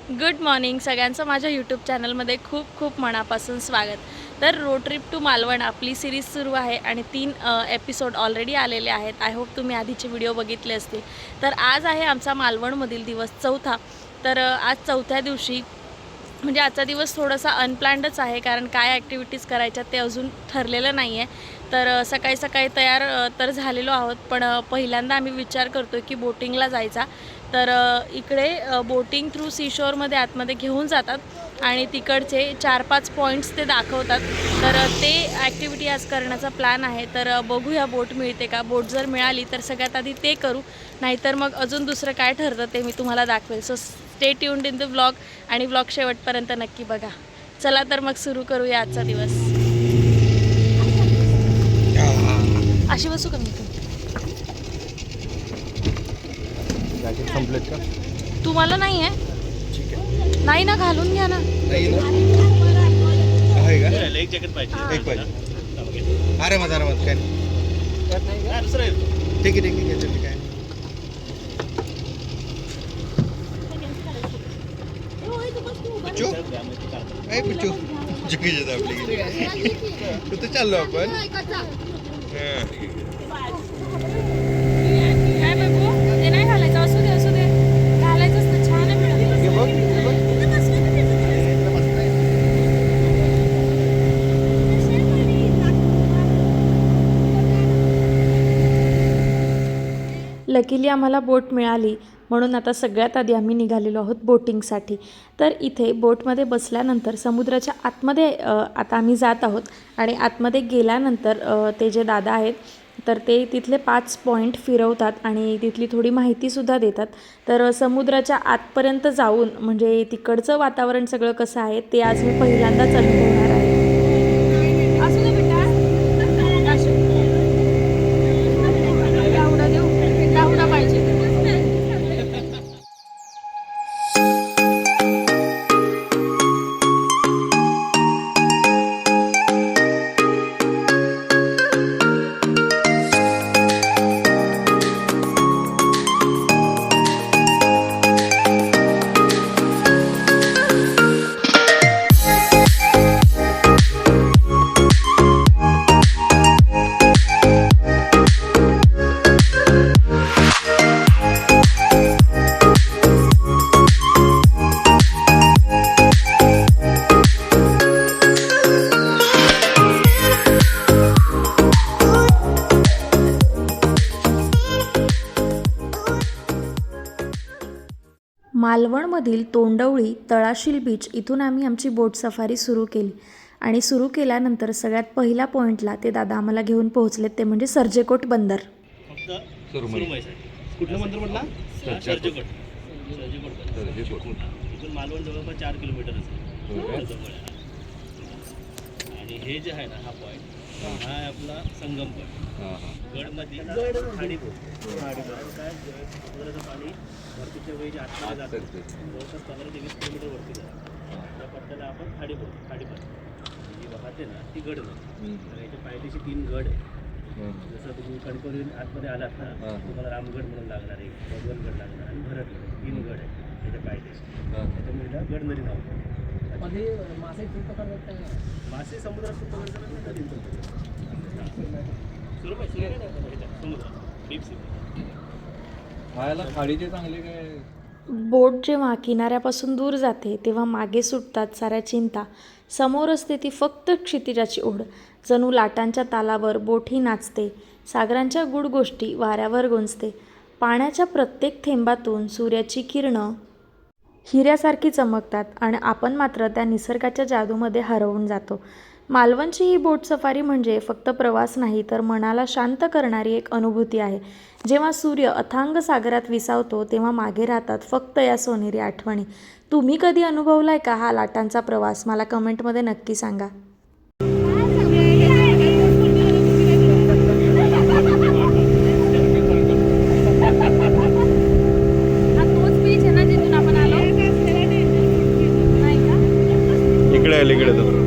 Good morning सगळ्यांचं माझ्या YouTube चॅनलमध्ये खूप खूप मनापासून स्वागत. तर रोड ट्रिप टू मालवण आपली सिरीज सुरू आहे आणि 3 एपिसोड ऑलरेडी आलेले आहेत. आय होप तुम्ही आधीचे व्हिडिओ बघितले असतील. तर आज आहे आमचा मालवणमधील दिवस 4था. तर आज 4थ्या दिवशी म्हणजे आजचा दिवस थोडासा अनप्लॅन्डच आहे, कारण काय ॲक्टिव्हिटीज करायच्या ते अजून ठरलेलं नाही आहे. तर सकाळी सकाळी तयार तर झालेलो आहोत, पण पहिल्यांदा आम्ही विचार करतो आहे की बोटिंगला जायचा. तर इकडे बोटिंग थ्रू सीशोरमध्ये आतमध्ये घेऊन जातात आणि तिकडचे 4-5 पॉईंट्स ते दाखवतात. तर ते ॲक्टिव्हिटी आज करण्याचा प्लॅन आहे. तर बघूया बोट मिळते का. बोट जर मिळाली तर सगळ्यात आधी ते करू, नाहीतर मग अजून दुसरं काय ठरतं ते मी तुम्हाला दाखवेल. So stay tuned in the blog आणि ब्लॉग शेवटपर्यंत नक्की बघा. चला तर मग सुरू करूया आजचा दिवस. अशी बसू का मी? संपलेत का? तुम्हाला नाही आहे? ठीक आहे. नाही ना, घालून घ्या ना. नाही ना? आहे का? एक जॅकेट पाहिजे. एक पाहिजे. आरामात काय नाही. दुसरं आहे. ठीक आहे ठीक आहे. पुच्चू काय पुच्चू चुकीचे आपली कुठे चाललो आपण? काय बघू? ते नाही घालायचं. असू दे घालायचंच ना. छान आहे मॅडम. लकीली आम्हाला बोट मिळाली, म्हणून आता सगळ्यात आधी आम्ही निघालेलो आहोत बोटिंगसाठी. तर इथे बोटमध्ये बसल्यानंतर समुद्राच्या आतमध्ये आता आम्ही जात आहोत आणि आतमध्ये गेल्यानंतर ते जे दादा आहेत तर ते तिथले 5 पॉईंट फिरवतात आणि तिथली थोडी माहितीसुद्धा देतात. तर समुद्राच्या आतपर्यंत जाऊन म्हणजे तिकडचं वातावरण सगळं कसं आहे ते आज मी पहिल्यांदाच अनुभवणार आहे. मालवणमधील तोंडवळी तळाशील बीच इथून आम्ही आमची बोट सफारी सुरू केली आणि सुरू केल्यानंतर सगळ्यात पहिल्या पॉईंटला ते दादा आम्हाला घेऊन पोहोचलेत, ते म्हणजे सर्जेकोट बंदर. फक्त सुरमईसाठी. कुठलं मंदिर म्हटला? सर्जेकोट. इथून मालवण जवळपास 4 किलोमीटर असेल. आणि हे जे आहे ना, हा पॉईंट हा आहे आपला संगम पॉईंट. गडमध्ये खाडीपूर काय समुद्राचं पाणी वरतीच्या वेळी जे आतमध्ये जातं जवळपास 15 ते 20 किलोमीटर वरती जातं. त्या पट्ट्याला आपण खाडीपार जी वाहते ना ती गड नसते. तर याच्या पायथ्याशी 3 गड आहे. जसं तुम्ही कणकवलीहून आतमध्ये आलात ना, तुम्हाला रामगड म्हणून लागणार आहे, भगवानगड लागणार आणि भरतगड, 3 गड आहे त्याच्या पायथ्याशी. त्याच्यामुळे त्याला गडनरी नाव पडतं. मासे समुद्रात पकडताना नदीत समुद्र डीप सी. खायला खाडीचे चांगले काय? बोट जेव्हा किनाऱ्यापासून दूर जाते तेव्हा मागे सुटतात साऱ्या चिंता. समोर असते ती फक्त क्षितिजाची ओढ. जणू लाटांच्या तालावर बोटही नाचते. सागरांच्या गूढ गोष्टी वाऱ्यावर गुंजते. पाण्याच्या प्रत्येक थेंबातून सूर्याची किरणं हिऱ्यासारखी चमकतात आणि आपण मात्र त्या निसर्गाच्या जादूमध्ये हरवून जातो. मालवणची ही बोट सफारी म्हणजे फक्त प्रवास नाही, तर मनाला शांत करणारी एक अनुभूती आहे. जेव्हा सूर्य अथांग सागरात विसावतो तेव्हा मागे राहतात फक्त या सोनेरी आठवणी. तुम्ही कधी अनुभवलाय का हा लाटांचा प्रवास? मला कमेंटमध्ये नक्की सांगा. इकडे तर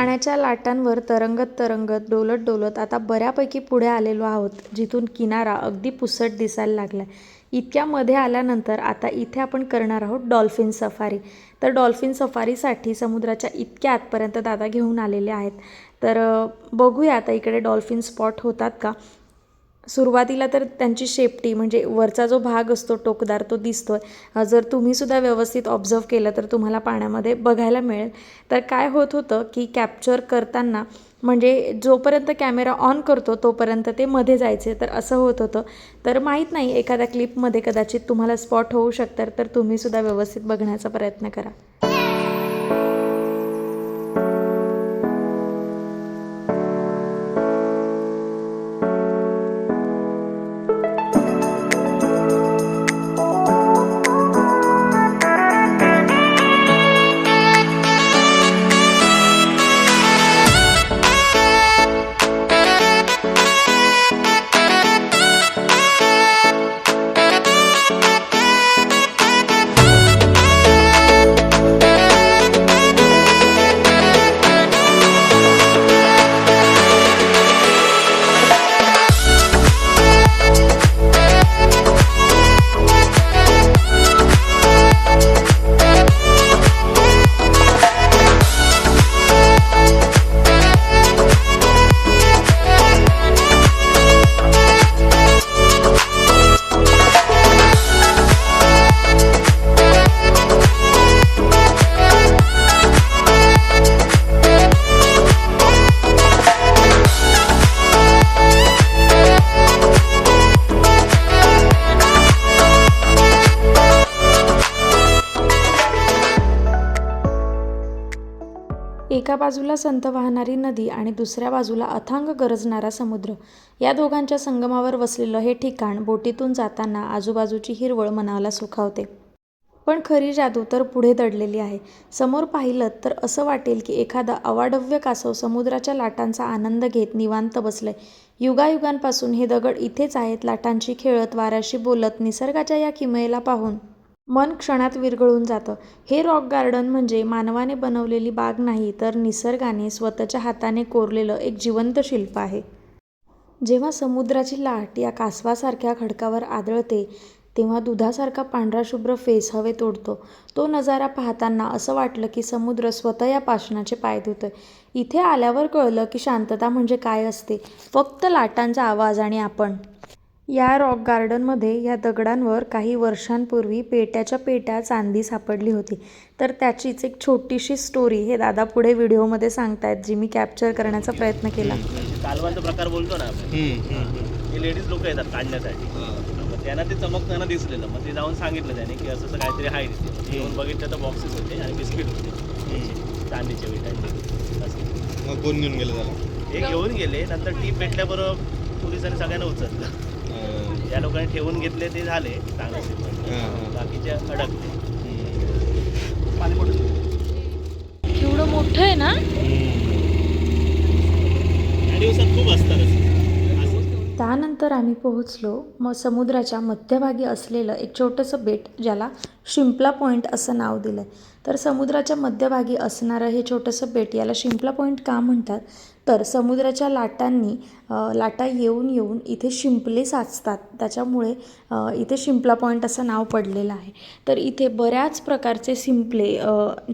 पाण्याच्या लाटांवर तरंगत तरंगत डोलत डोलत आता बऱ्यापैकी पुढे आलेलो आहोत, जिथून किनारा अगदी पुसट दिसायला लागला. इतक्या मध्ये आल्यानंतर आता इथे आपण करणार आहोत डॉल्फिन सफारी. तर डॉल्फिन सफारीसाठी समुद्राच्या इतक्या आतपर्यंत दादा घेऊन आलेले आहेत. तर बघूया आता इकडे डॉल्फिन स्पॉट होतात का. सुरुवातीला तर त्यांची शेपटी म्हणजे वरचा जो भाग असतो टोकदार तो दिसतोय. जर तुम्हीसुद्धा व्यवस्थित ऑब्झर्व केलं तर तुम्हाला पाण्यामध्ये बघायला मिळेल. तर काय होत होतं की कॅप्चर करताना म्हणजे जोपर्यंत कॅमेरा ऑन करतो तोपर्यंत ते मध्ये जायचे, तर असं होत होतं. तर माहीत नाही एखाद्या क्लिपमध्ये कदाचित तुम्हाला स्पॉट होऊ शकतात, तर तुम्हीसुद्धा व्यवस्थित बघण्याचा प्रयत्न करा. एका बाजूला संत वाहणारी नदी आणि दुसऱ्या बाजूला अथांग गरजणारा समुद्र, या दोघांच्या संगमावर वसलेलं हे ठिकाण बोटीतून जाताना आजूबाजूची हिरवळ मनाला सुखावते. पण खरी जादू तर पुढे दडलेली आहे. समोर पाहिलं तर असं वाटेल की एखादा अवाढव्य कासव समुद्राच्या लाटांचा आनंद घेत निवांत बसलंय. युगायुगांपासून हे दगड इथेच आहेत, लाटांशी खेळत, वाऱ्याशी बोलत. निसर्गाच्या या किमयेला पाहून मन क्षणात विरघळून जातं. हे रॉक गार्डन म्हणजे मानवाने बनवलेली बाग नाही, तर निसर्गाने स्वतःच्या हाताने कोरलेलं एक जिवंत शिल्प आहे. जेव्हा समुद्राची लाट या कासवासारख्या खडकावर आदळते तेव्हा दुधासारखा पांढरा शुभ्र फेस हवेत उडतो. तो नजारा पाहताना असं वाटलं की समुद्र स्वतः या पाषाणाचे पाय धुतोय. इथे आल्यावर कळलं की शांतता म्हणजे काय असते. फक्त लाटांचा आवाज आणि आपण. या रॉक गार्डनमध्ये या दगडांवर काही वर्षांपूर्वी पेट्याच्या पेट्या चांदी सापडली होती. तर त्याचीच एक छोटीशी स्टोरी हे दादा पुढे व्हिडिओमध्ये सांगतायत, जी मी कॅप्चर करण्याचा प्रयत्न केला. कालवांचा प्रकार बोलतो ना आपण, हे लेडीज लोक येतात काढण्यासाठी. मग त्यांना ते चमकताना दिसलेलं, मग ते जाऊन सांगितलं त्याने की असं असं काहीतरी आहे तिथे. येऊन बघितलं तर बॉक्सेस होते आणि बिस्किट होते चांदीचे विटांचे. असं मग कोण घेऊन गेलं त्याला? हे घेऊन गेले. नंतर टीप भेटल्याबरोबर पोलिसांनी सगळ्यांना उचललं. ज्या लोकांनी ठेवून घेतले ते झाले चांगले, बाकीचे अडकले. एवढं मोठं आहे ना. या दिवसात खूप असतात. त्यानंतर आम्ही पोहोचलो मग समुद्राच्या मध्यभागी असलेलं एक छोटंसं बेट, ज्याला शिंपला पॉईंट असं नाव दिलं आहे. तर समुद्राच्या मध्यभागी असणारं हे छोटंसं बेट, याला शिंपला पॉईंट का म्हणतात तर समुद्राच्या लाटा येऊन येऊन इथे शिंपले साचतात, त्याच्यामुळे इथे शिंपला पॉईंट असं नाव पडलेलं आहे. तर इथे बऱ्याच प्रकारचे शिंपले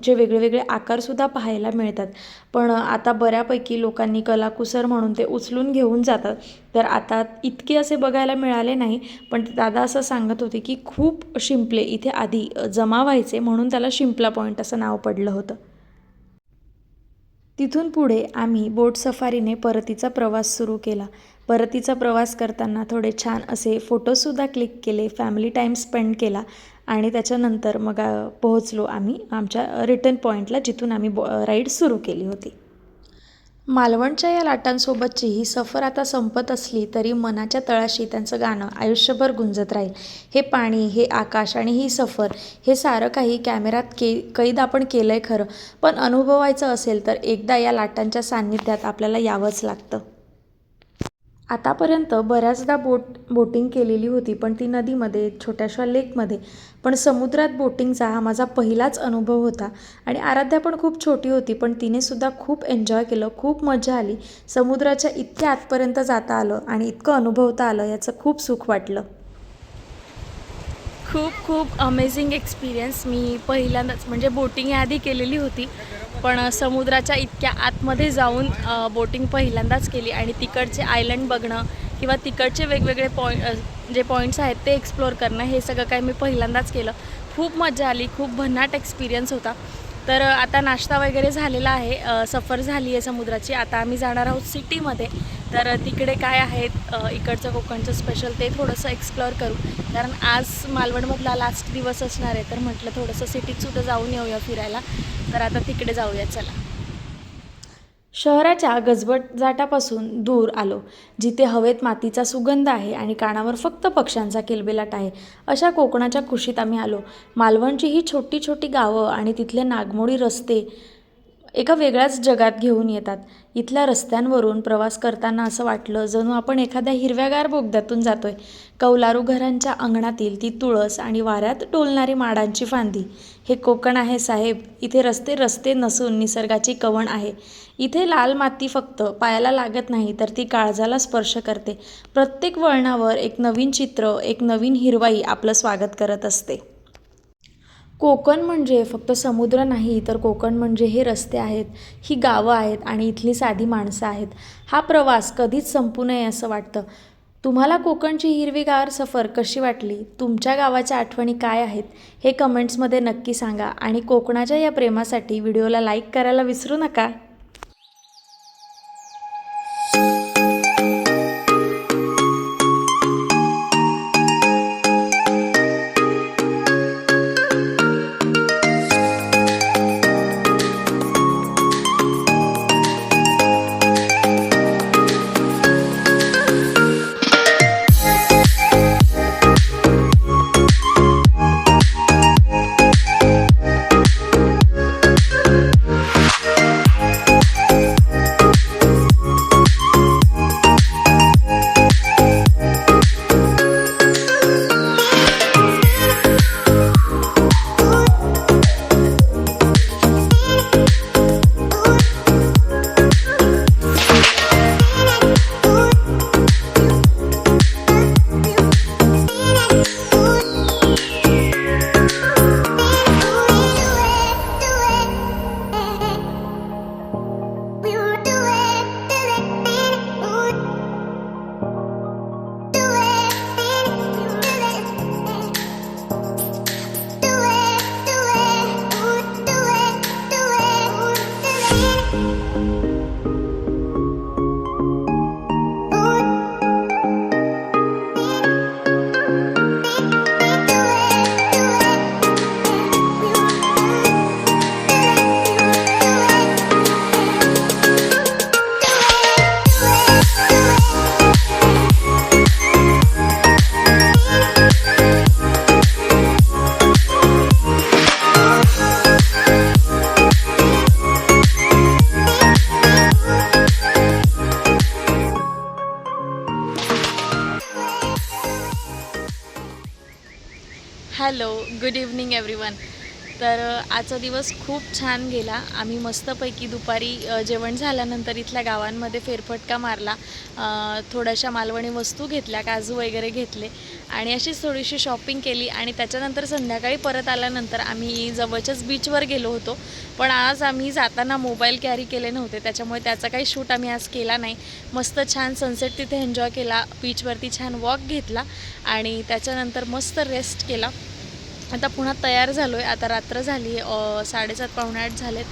जे वेगळे आकारसुद्धा पाहायला मिळतात. पण आता बऱ्यापैकी लोकांनी कलाकुसर म्हणून ते उचलून घेऊन जातात. तर आता इतके असे बघायला मिळाले नाही, पण दादा असं सांगत होते की खूप शिंपले इथे आधी जमा व्हायचे, म्हणून त्याला शिंपला पॉईंट असं नाव पडलं होतं. तिथून पुढे आम्ही बोट सफारीने परतीचा प्रवास सुरू केला. परतीचा प्रवास करताना थोडे छान असे फोटोसुद्धा क्लिक केले, फॅमिली टाईम स्पेंड केला आणि त्याच्यानंतर मग पोहोचलो आम्ही आमच्या रिटर्न पॉईंटला, जिथून आम्ही राईड सुरू केली होती. मालवणच्या या लाटांसोबतची ही सफर आता संपत असली तरी मनाच्या तळाशी त्यांचं गाणं आयुष्यभर गुंजत राहील. हे पाणी, हे आकाश आणि ही सफर, हे सारं काही कॅमेऱ्यात कैद आपण केलं आहे खरं, पण अनुभवायचं असेल तर एकदा या लाटांच्या सान्निध्यात आपल्याला यावंच लागतं. आतापर्यंत बऱ्याचदा बोटिंग केलेली होती, पण ती नदीमध्ये, छोट्याशा लेकमध्ये. पण समुद्रात बोटिंगचा हा माझा पहिलाच अनुभव होता. आणि आराध्या पण खूप छोटी होती, पण तिनेसुद्धा खूप एन्जॉय केलं, खूप मजा आली. समुद्राच्या इतक्या आतपर्यंत जाता आलं आणि इतकं अनुभवता आलं, याचं खूप सुख वाटलं. खूप अमेझिंग एक्सपिरियन्स. मी पहिल्यांदाच म्हणजे बोटिंग आधी केलेली होती, पण समुद्राच्या इतक्या आतमध्ये जाऊन बोटिंग पहिल्यांदाच केली. आणि तिकडचे आयलंड बघणं किंवा तिकडचे वेगवेगळे जे पॉईंट्स आहेत ते एक्सप्लोअर करणं, हे सगळं काही मी पहिल्यांदाच केलं. खूप मजा आली, खूप भन्नाट एक्सपिरियन्स होता. तर आता नाश्ता वगैरे झालेला आहे, सफर झाली आहे समुद्राची. आता आम्ही जाणार आहोत सिटीमध्ये. तर तिकडे काय आहेत इकडचं कोकणचं स्पेशल ते थोडंसं एक्सप्लोअर करू, कारण आज मालवणमधला लास्ट दिवस असणार आहे. तर म्हटलं थोडंसं सिटीतसुद्धा जाऊन येऊया फिरायला. तर आता तिकडे जाऊया चला. शहराच्या गजबजाटापासून दूर आलो, जिथे हवेत मातीचा सुगंध आहे आणि कानावर फक्त पक्ष्यांचा किलबिलाट आहे, अशा कोकणाच्या कुशीत आम्ही आलो. मालवणची ही छोटी छोटी गावं आणि तिथले नागमोडी रस्ते एका वेगळ्याच जगात घेऊन येतात. इथल्या रस्त्यांवरून प्रवास करताना असं वाटलं जणू आपण एखाद्या हिरव्यागार बोगद्यातून जातोय. कौलारू घरांच्या अंगणातील ती तुळस आणि वाऱ्यात डोलणारी माडांची फांदी, हे कोकण आहे साहेब. इथे रस्ते रस्ते नसून निसर्गाची कवण आहे. इथे लाल माती फक्त पायाला लागत नाही, तर ती काळजाला स्पर्श करते. प्रत्येक वळणावर एक नवीन चित्र, एक नवीन हिरवाई आपलं स्वागत करत असते. कोकण म्हणजे फक्त समुद्र नाही, तर कोकण म्हणजे हे रस्ते आहेत, ही गावं आहेत आणि इथली साधी माणसं आहेत. हा प्रवास कधीच संपू नये असं वाटतं. तुम्हाला कोकणची हिरवीगार सफर कशी वाटली? तुमच्या गावाच्या आठवणी काय आहेत? हे कमेंट्समध्ये नक्की सांगा. आणि कोकणाच्या या प्रेमासाठी व्हिडिओला लाईक करायला विसरू नका. Hello, good evening everyone. तर आजचा दिवस खूप छान गेला. आम्ही मस्तपैकी दुपारी जेवण झाल्यानंतर इथल्या गावांमध्ये फेरफटका मारला, थोड्याशा मालवणी वस्तू घेतल्या, काजू वगैरे घेतले आणि अशीच थोडीशी शॉपिंग केली. आणि त्याच्यानंतर संध्याकाळी परत आल्यानंतर आम्ही जवळच्याच बीचवर गेलो होतो. पण आज आम्ही जाताना मोबाईल कॅरी केले नव्हते, त्याच्यामुळे त्याचा काही शूट आम्ही आज केला नाही. मस्त छान सनसेट तिथे एन्जॉय केला, बीचवरती छान वॉक घेतला आणि त्याच्यानंतर मस्त रेस्ट केला. आता पुन्हा तयार झालो आहे. आता रात्र झाली आहे, 7:30 पावणे 8 झालेत.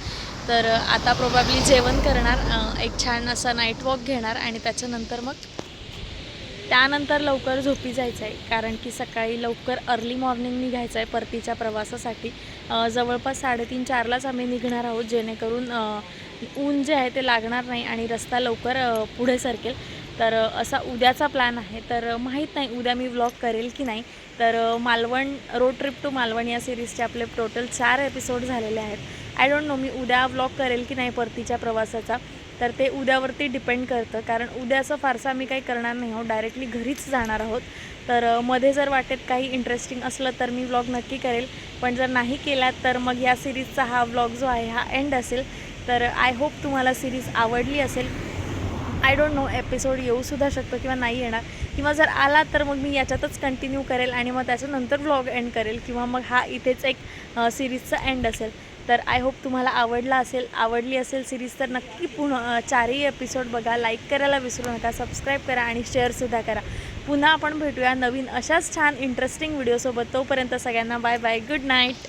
तर आता प्रोबॅबली जेवण करणार, एक छान असा नाईट वॉक घेणार आणि त्यानंतर लवकर झोपी जायचं आहे, कारण की सकाळी लवकर अर्ली मॉर्निंग निघायचं आहे परतीच्या प्रवासासाठी. जवळपास 3:30-4लाच आम्ही निघणार आहोत, जेणेकरून ऊन जे आहे ते लागणार नाही आणि रस्ता लवकर पुढे सरकेल. तर असा उद्याचा प्लॅन आहे. तर माहीत नाही उद्या मी व्लॉग करेल की नाही. तर Malvan road trip to Malvan या सिरीजचे आपले टोटल 4 एपिसोड झालेले आहेत. आय डोंट नो मी उद्या व्लॉग करेल की नाही परतीच्या प्रवासाचा, तर ते उद्यावरती डिपेंड करतं. कारण उद्याचं फारसं आम्ही काही करणार नाही आहोत, डायरेक्टली घरीच जाणार आहोत. तर मध्ये जर वाटेत काही इंटरेस्टिंग असलं तर मी व्लॉग नक्की करेल, पण जर नाही केला तर मग या सिरीजचा हा व्लॉग जो आहे हा एंड असेल. तर आय होप तुम्हाला सिरीज आवडली असेल. आय डोंट नो एपिसोड येऊसुद्धा शकतो किंवा नाही येणार, किंवा जर आला तर मग मी याच्यातच कंटिन्यू करेल आणि मग त्याच्यानंतर व्लॉग एंड करेल, किंवा मग हा इथेच एक सिरीजचा एंड असेल. तर आय होप तुम्हाला आवडली असेल सिरीज तर नक्की पुन्हा 4ही एपिसोड बघा, लाईक करायला विसरू नका, सबस्क्राईब करा आणि शेअरसुद्धा करा. पुन्हा आपण भेटूया नवीन अशाच छान इंटरेस्टिंग व्हिडिओसोबत. तोपर्यंत सगळ्यांना बाय बाय, गुड नाईट.